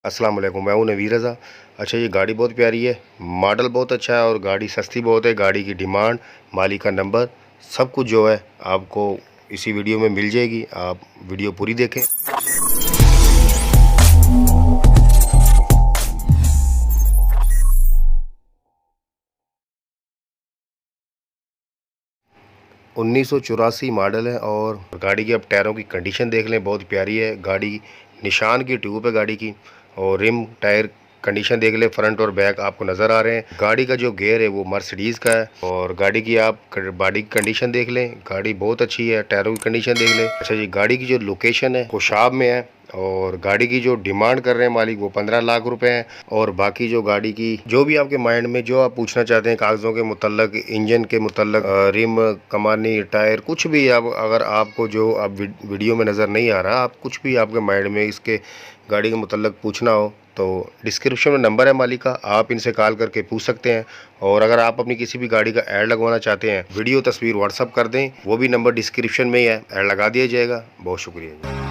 अस्सलाम वालेकुम, मैं हूं नवीर रज़ा। अच्छा, ये गाड़ी बहुत प्यारी है, मॉडल बहुत अच्छा है और गाड़ी सस्ती बहुत है। गाड़ी की डिमांड, मालिक का नंबर, सब कुछ जो है आपको इसी वीडियो में मिल जाएगी। आप वीडियो पूरी देखें। 1984 मॉडल है और गाड़ी की आप टायरों की कंडीशन देख लें, बहुत प्यारी है। गाड़ी निशान की ट्यूब है गाड़ी की, और रिम टायर कंडीशन देख लें, फ्रंट और बैक आपको नज़र आ रहे हैं। गाड़ी का जो गेयर है वो मर्सिडीज़ का है। और गाड़ी की आप बॉडी की कंडीशन देख लें, गाड़ी बहुत अच्छी है। टायरों की कंडीशन देख लें। अच्छा जी, गाड़ी की जो लोकेशन है कोशाब में है और गाड़ी की जो डिमांड कर रहे हैं मालिक वो 15 लाख रुपए है। और बाकी जो गाड़ी की जो भी आपके माइंड में जो आप पूछना चाहते हैं कागज़ों के मुतल्लक, इंजन के मुतल्लक, रिम, कमानी, टायर, कुछ भी आप अगर आपको जो अब वीडियो में नज़र नहीं आ रहा, आप कुछ भी आपके माइंड में इसके गाड़ी के मुतल्लक पूछना हो तो डिस्क्रिप्शन में नंबर है मालिक का, आप इनसे कॉल करके पूछ सकते हैं। और अगर आप अपनी किसी भी गाड़ी का ऐड लगवाना चाहते हैं, वीडियो तस्वीर व्हाट्सअप कर दें, वो भी नंबर डिस्क्रिप्शन में ही है, ऐड लगा दिया जाएगा। बहुत शुक्रिया।